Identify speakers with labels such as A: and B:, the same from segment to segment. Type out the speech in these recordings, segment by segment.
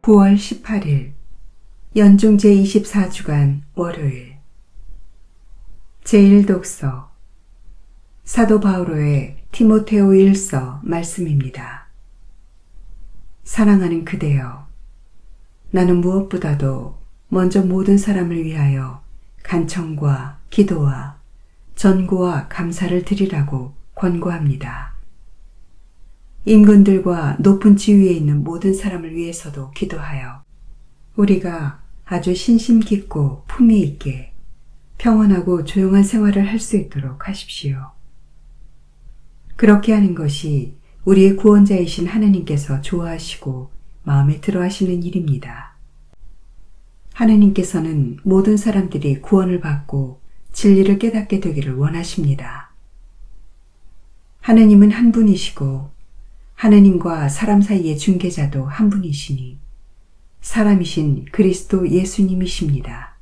A: 9월 18일 연중 제24주간 월요일 제1독서 사도 바오로의 디모데오 1서 말씀입니다. 사랑하는 그대여, 나는 무엇보다도 먼저 모든 사람을 위하여 간청과 기도와 전고와 감사를 드리라고 권고합니다. 임금들과 높은 지위에 있는 모든 사람을 위해서도 기도하여 우리가 아주 신심 깊고 품위 있게 평온하고 조용한 생활을 할 수 있도록 하십시오. 그렇게 하는 것이 우리의 구원자이신 하느님께서 좋아하시고 마음에 들어 하시는 일입니다. 하느님께서는 모든 사람들이 구원을 받고 진리를 깨닫게 되기를 원하십니다. 하느님은 한 분이시고 하느님과 사람 사이의 중개자도 한 분이시니 사람이신 그리스도 예수님이십니다.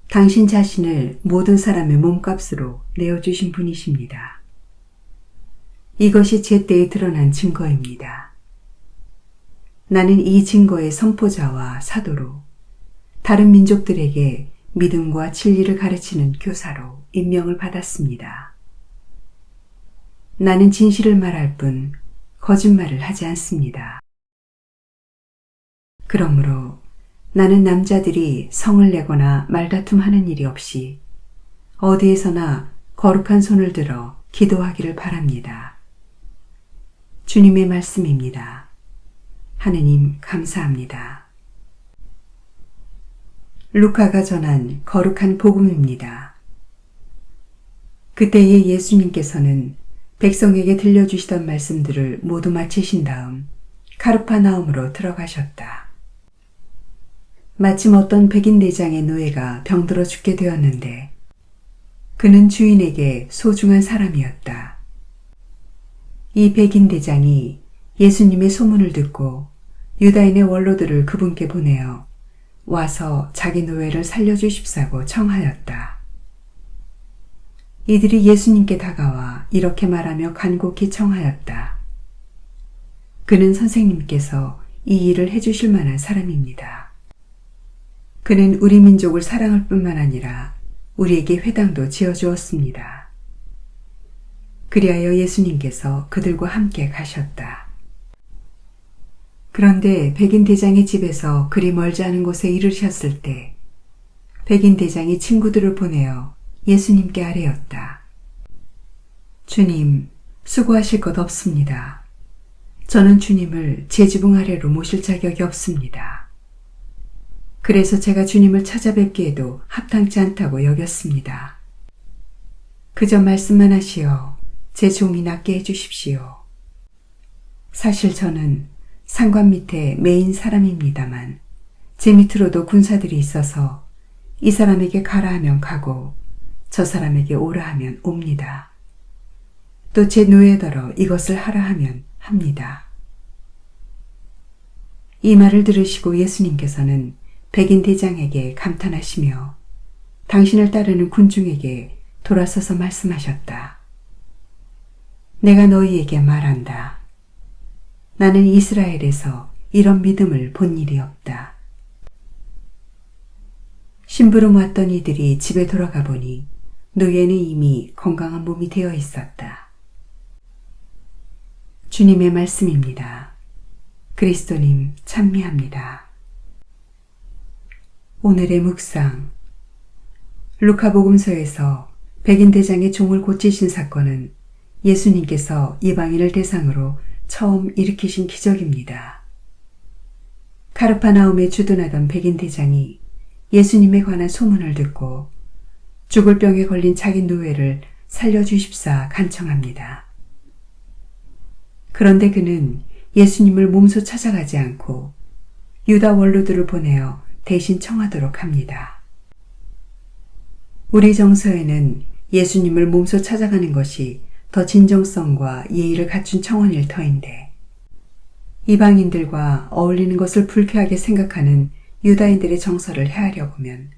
A: 당신 자신을 모든 사람의 몸값으로 내어주신 분이십니다. 이것이 제때에 드러난 증거입니다. 나는 이 증거의 선포자와 사도로 다른 민족들에게 믿음과 진리를 가르치는 교사로 임명을 받았습니다. 나는 진실을 말할 뿐 거짓말을 하지 않습니다. 그러므로 나는 남자들이 성을 내거나 말다툼하는 일이 없이 어디에서나 거룩한 손을 들어 기도하기를 바랍니다. 주님의 말씀입니다. 하느님 감사합니다. 루카가 전한 거룩한 복음입니다. 그때의 예수님께서는 백성에게 들려주시던 말씀들을 모두 마치신 다음 카르파나움으로 들어가셨다. 마침 어떤 백인 대장의 노예가 병들어 죽게 되었는데 그는 주인에게 소중한 사람이었다. 이 백인 대장이 예수님의 소문을 듣고 유다인의 원로들을 그분께 보내어 와서 자기 노예를 살려주십사고 청하였다. 이들이 예수님께 다가와 이렇게 말하며 간곡히 청하였다. 그는 선생님께서 이 일을 해주실 만한 사람입니다. 그는 우리 민족을 사랑할 뿐만 아니라 우리에게 회당도 지어주었습니다. 그리하여 예수님께서 그들과 함께 가셨다. 그런데 백인 대장의 집에서 그리 멀지 않은 곳에 이르셨을 때 백인 대장이 친구들을 보내어 예수님께 아뢰었다. 주님, 수고하실 것 없습니다. 저는 주님을 제 지붕 아래로 모실 자격이 없습니다. 그래서 제가 주님을 찾아뵙기에도 합당치 않다고 여겼습니다. 그저 말씀만 하시어 제 종이 낫게 해주십시오. 사실 저는 상관 밑에 메인 사람입니다만 제 밑으로도 군사들이 있어서 이 사람에게 가라 하면 가고 저 사람에게 오라 하면 옵니다. 또 제 노예더러 이것을 하라 하면 합니다. 이 말을 들으시고 예수님께서는 백인 대장에게 감탄하시며 당신을 따르는 군중에게 돌아서서 말씀하셨다. 내가 너희에게 말한다. 나는 이스라엘에서 이런 믿음을 본 일이 없다. 심부름 왔던 이들이 집에 돌아가 보니 노예는 이미 건강한 몸이 되어 있었다. 주님의 말씀입니다. 그리스도님 찬미합니다. 오늘의 묵상. 루카복음서에서 백인 대장의 종을 고치신 사건은 예수님께서 이방인을 대상으로 처음 일으키신 기적입니다. 카르파나움에 주둔하던 백인 대장이 예수님에 관한 소문을 듣고 죽을 병에 걸린 자기 노예를 살려주십사 간청합니다. 그런데 그는 예수님을 몸소 찾아가지 않고 유다 원로들을 보내어 대신 청하도록 합니다. 우리 정서에는 예수님을 몸소 찾아가는 것이 더 진정성과 예의를 갖춘 청원일 터인데 이방인들과 어울리는 것을 불쾌하게 생각하는 유다인들의 정서를 헤아려 보면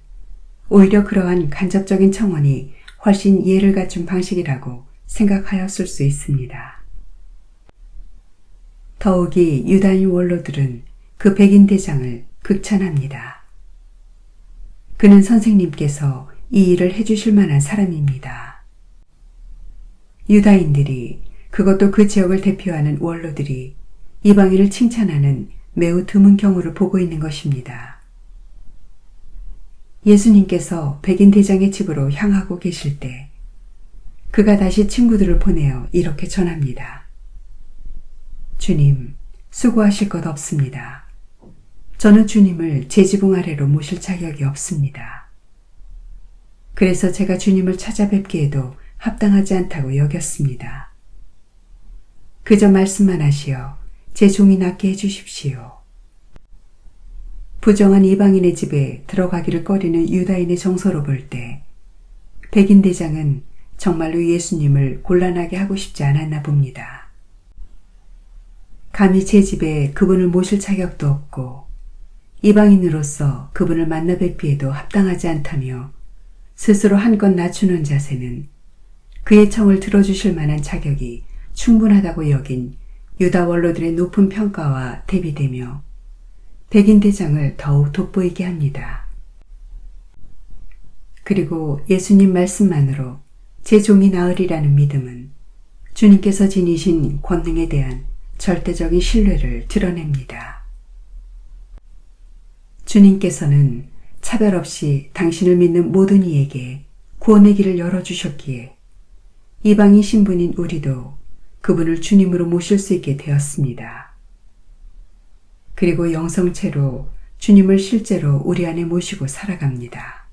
A: 오히려 그러한 간접적인 청원이 훨씬 예를 갖춘 방식이라고 생각하였을 수 있습니다. 더욱이 유다인 원로들은 그 백인 대장을 극찬합니다. 그는 선생님께서 이 일을 해주실 만한 사람입니다. 유다인들이, 그것도 그 지역을 대표하는 원로들이 이방인을 칭찬하는 매우 드문 경우를 보고 있는 것입니다. 예수님께서 백인 대장의 집으로 향하고 계실 때 그가 다시 친구들을 보내어 이렇게 전합니다. 주님, 수고하실 것 없습니다. 저는 주님을 제 지붕 아래로 모실 자격이 없습니다. 그래서 제가 주님을 찾아뵙기에도 합당하지 않다고 여겼습니다. 그저 말씀만 하시어 제 종이 낫게 해주십시오. 부정한 이방인의 집에 들어가기를 꺼리는 유다인의 정서로 볼 때 백인 대장은 정말로 예수님을 곤란하게 하고 싶지 않았나 봅니다. 감히 제 집에 그분을 모실 자격도 없고 이방인으로서 그분을 만나 뵙기에도 합당하지 않다며 스스로 한껏 낮추는 자세는 그의 청을 들어주실 만한 자격이 충분하다고 여긴 유다 원로들의 높은 평가와 대비되며 백인 대장을 더욱 돋보이게 합니다. 그리고 예수님 말씀만으로 제 종이 나으리라는 믿음은 주님께서 지니신 권능에 대한 절대적인 신뢰를 드러냅니다. 주님께서는 차별 없이 당신을 믿는 모든 이에게 구원의 길을 열어주셨기에 이방인 신분인 우리도 그분을 주님으로 모실 수 있게 되었습니다. 그리고 영성체로 주님을 실제로 우리 안에 모시고 살아갑니다.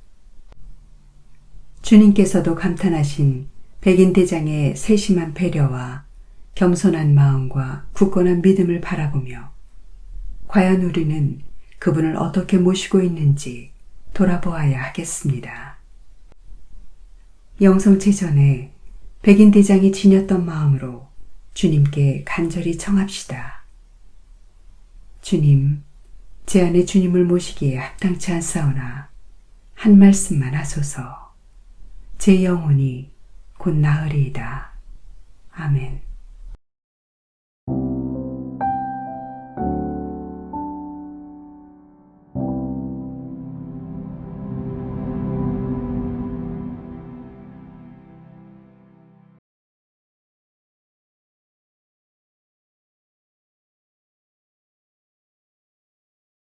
A: 주님께서도 감탄하신 백인 대장의 세심한 배려와 겸손한 마음과 굳건한 믿음을 바라보며 과연 우리는 그분을 어떻게 모시고 있는지 돌아보아야 하겠습니다. 영성체 전에 백인 대장이 지녔던 마음으로 주님께 간절히 청합시다. 주님, 제 안에 주님을 모시기에 합당치 않사오나 한 말씀만 하소서. 제 영혼이 곧 나으리이다. 아멘.